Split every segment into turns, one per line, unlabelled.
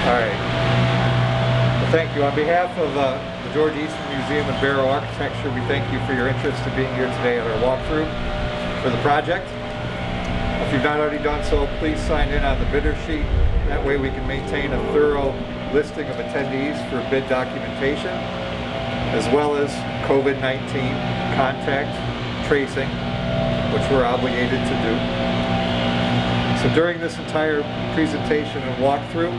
All right. Well, thank you. On behalf of the George Eastman Museum and Barrow Architecture, we thank you for your interest in being here today at our walkthrough for the project. If you've not already done so, please sign in on the bidder sheet. That way we can maintain a thorough listing of attendees for bid documentation, as well as COVID-19 contact tracing, which we're obligated to do. So during this entire presentation and walkthrough,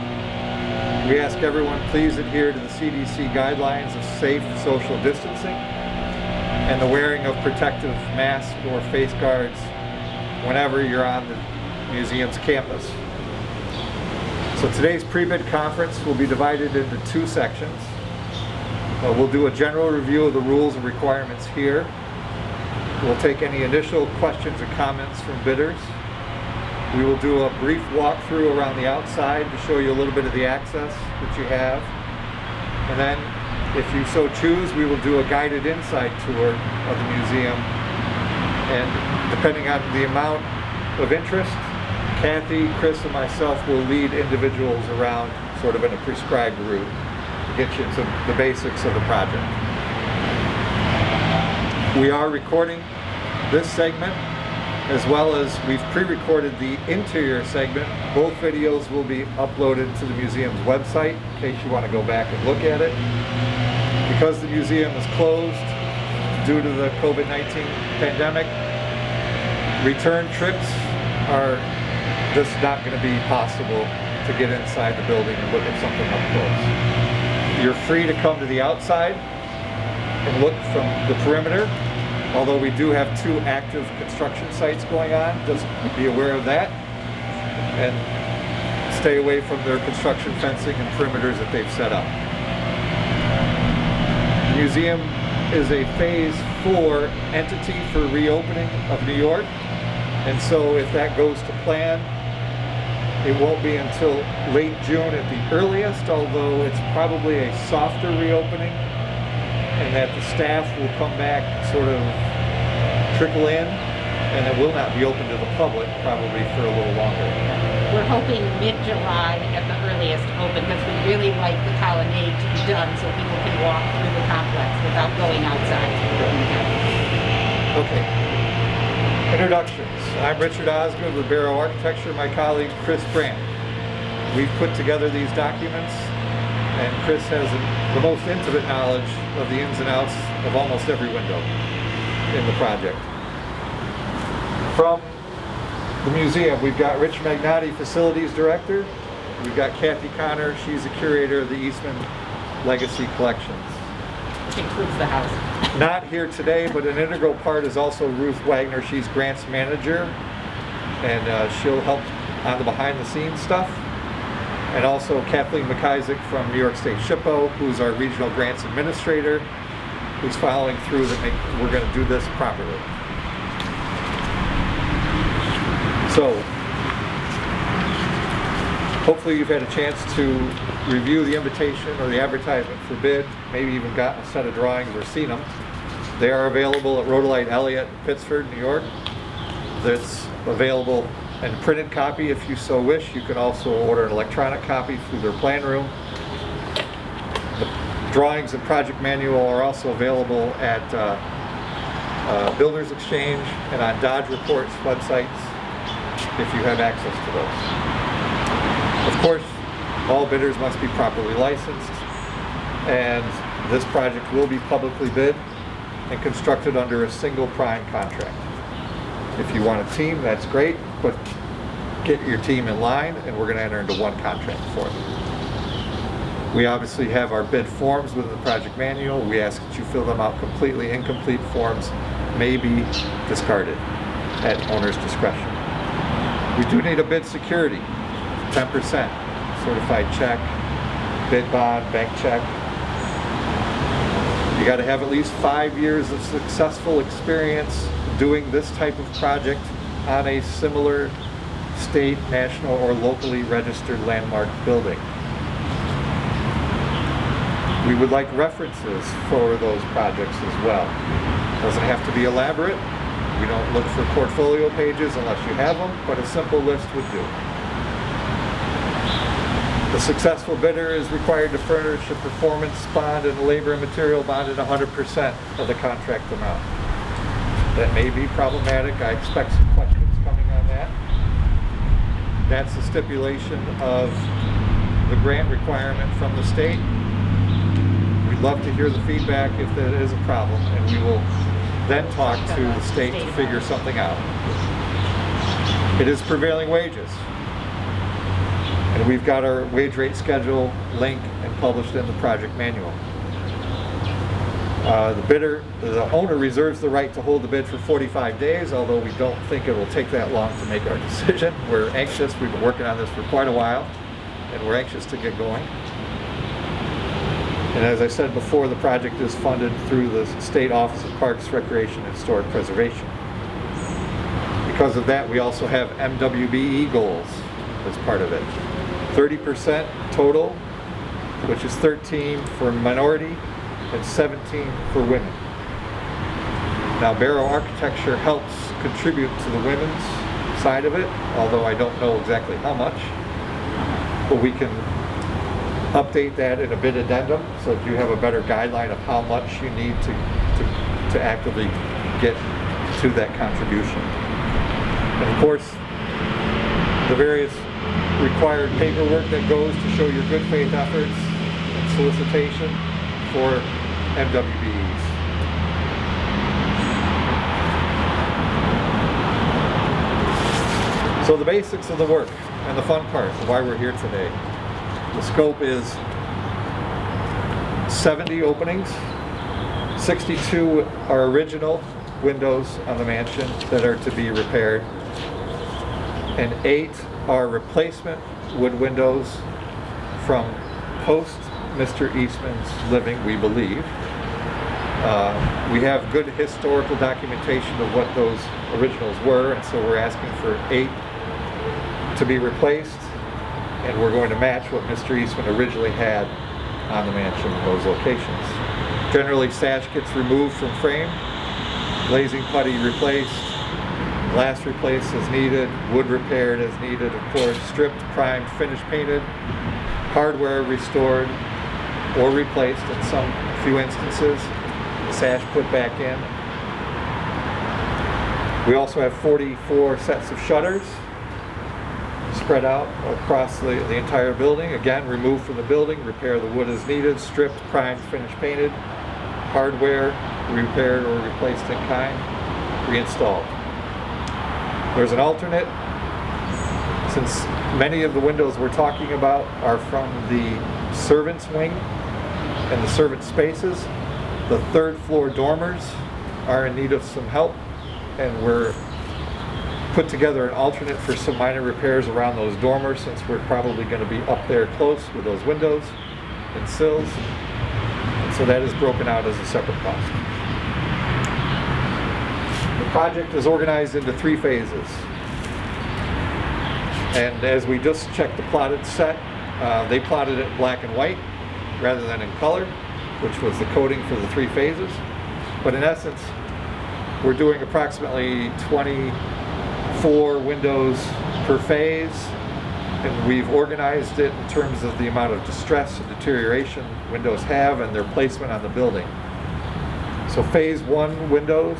we ask everyone please adhere to the CDC guidelines of safe social distancing and the wearing of protective masks or face guards whenever you're on the museum's campus. So today's pre-bid conference will be divided into two sections. We'll do a general review of the rules and requirements here. We'll take any initial questions or comments from bidders. We will do a brief walkthrough around the outside to show you a little bit of the access that you have. And then, if you so choose, we will do a guided inside tour of the museum. And depending on the amount of interest, Kathy, Chris, and myself will lead individuals around sort of in a prescribed route to get you to the basics of the project. We are recording this segment, as well as we've pre-recorded the interior segment. Both videos will be uploaded to the museum's website in case you want to go back and look at it. Because the museum is closed due to the COVID-19 pandemic, return trips are just not going to be possible to get inside the building and look at something up close. You're free to come to the outside and look from the perimeter, although we do have two active construction sites going on. Just be aware of that and stay away from their construction fencing and perimeters that they've set up. The museum is a phase 4 entity for reopening of New York, and so if that goes to plan, it won't be until late June at the earliest, although it's probably a softer reopening, and that the staff will come back, sort of trickle in, and it will not be open to the public probably for a little longer.
We're hoping mid-July at the earliest open, because we really like the colonnade to be done so people can walk through the complex without going outside.
Okay. Introductions. I'm Richard Osgood with Barrow Architecture, my colleague Chris Brandt. We've put together these documents, and Chris has the most intimate knowledge of the ins and outs of almost every window in the project. From the museum, we've got Rich Magnotti, Facilities Director. We've got Kathy Connor, she's the curator of the Eastman Legacy Collections.
Which includes the house.
Not here today, but an integral part is also Ruth Wagner. She's grants manager, and she'll help on the behind-the-scenes stuff. And also Kathleen McIsaac from New York State SHPO, who's our regional grants administrator, who's following through that we're going to do this properly. So, hopefully you've had a chance to review the invitation or the advertisement for bid, maybe even gotten a set of drawings or seen them. They are available at Rhodolite Elliott in Pittsford, New York. That's available in printed copy if you so wish. You can also order an electronic copy through their plan room. The drawings and project manual are also available at Builders Exchange and on Dodge Report's websites if you have access to those. Of course, all bidders must be properly licensed, and this project will be publicly bid and constructed under a single prime contract. If you want a team, that's great, but get your team in line and we're going to enter into one contract for it. We obviously have our bid forms within the project manual. We ask that you fill them out completely. Incomplete forms may be discarded at owner's discretion. We do need a bid security, 10%, certified check, bid bond, bank check. You got to have at least 5 years of successful experience doing this type of project on a similar state, national, or locally registered landmark building. We would like references for those projects as well. Doesn't have to be elaborate. We don't look for portfolio pages unless you have them, but a simple list would do. The successful bidder is required to furnish a performance bond and a labor and material bond at 100% of the contract amount. That may be problematic. I expect some questions coming on that. That's the stipulation of the grant requirement from the state. We'd love to hear the feedback if that is a problem, and we will then talk to the state to figure something out. It is prevailing wages. And we've got our wage rate schedule link and published in the project manual. The owner reserves the right to hold the bid for 45 days, although we don't think it will take that long to make our decision. We're anxious. We've been working on this for quite a while, and we're anxious to get going. And as I said before, the project is funded through the State Office of Parks, Recreation, and Historic Preservation. Because of that, we also have MWBE goals as part of it. 30% total, which is 13 for minority and 17 for women. Now, Barrow Architecture helps contribute to the women's side of it, although I don't know exactly how much. But we can update that in a bid addendum so that you have a better guideline of how much you need to actively get to that contribution. And of course, the various required paperwork that goes to show your good faith efforts and solicitation for MWBEs. So the basics of the work and the fun part of why we're here today. The scope is 70 openings, 62 are original windows on the mansion that are to be repaired, and 8 are replacement wood windows from post Mr. Eastman's living, we believe. We have good historical documentation of what those originals were, and so we're asking for 8 to be replaced, and we're going to match what Mr. Eastman originally had on the mansion in those locations. Generally, sash gets removed from frame, glazing putty replaced, glass replaced as needed, wood repaired as needed, of course, stripped, primed, finished, painted, hardware restored or replaced in some few instances, the sash put back in. We also have 44 sets of shutters spread out across the entire building. Again, removed from the building, repair the wood as needed, stripped, primed, finished, painted, hardware repaired or replaced in kind, reinstalled. There's an alternate, since many of the windows we're talking about are from the servants' wing and the servant spaces. The third floor dormers are in need of some help, and we're put together an alternate for some minor repairs around those dormers, since we're probably going to be up there close with those windows and sills. And so that is broken out as a separate cost. The project is organized into 3 phases. And as we just checked the plotted set, they plotted it in black and white rather than in color, which was the coding for the 3 phases. But in essence, we're doing approximately 24 windows per phase, and we've organized it in terms of the amount of distress and deterioration windows have and their placement on the building. So phase 1 windows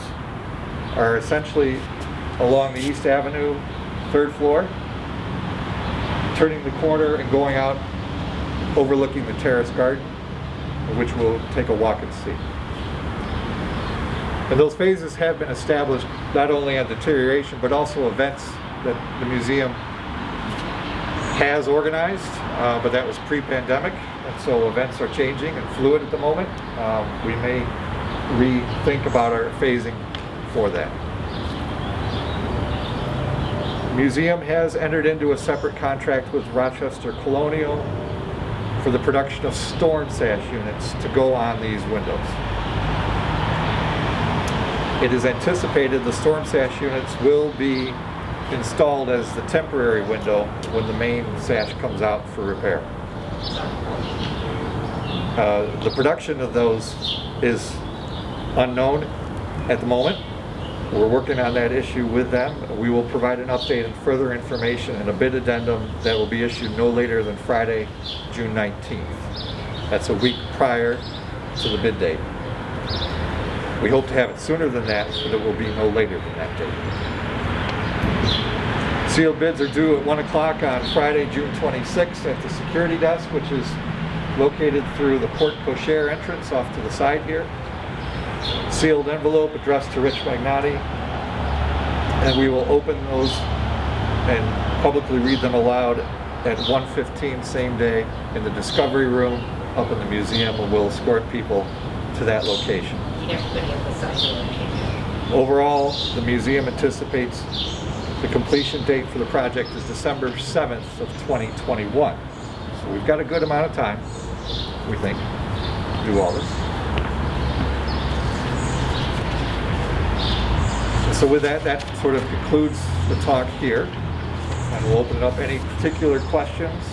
are essentially along the East Avenue 3rd floor, turning the corner and going out overlooking the terrace garden, which we'll take a walk and see. And those phases have been established not only on deterioration, but also events that the museum has organized, but that was pre-pandemic, and so events are changing and fluid at the moment. We may rethink about our phasing for that. The museum has entered into a separate contract with Rochester Colonial for the production of storm sash units to go on these windows. It is anticipated the storm sash units will be installed as the temporary window when the main sash comes out for repair. The production of those is unknown at the moment. We're working on that issue with them. We will provide an update and further information and a bid addendum that will be issued no later than Friday, June 19th. That's a week prior to the bid date. We hope to have it sooner than that, but it will be no later than that date. Sealed bids are due at 1 o'clock on Friday, June 26th at the security desk, which is located through the Porte Cochere entrance off to the side here. Sealed envelope addressed to Rich Magnotti, and we will open those and publicly read them aloud at 1:15 same day in the Discovery Room up in the museum, and we'll escort people to that location.
Everybody at the side location.
Overall, the museum anticipates the completion date for the project is December 7th of 2021. So we've got a good amount of time, we think, to do all this. So with that, that sort of concludes the talk here. And we'll open it up. Any particular questions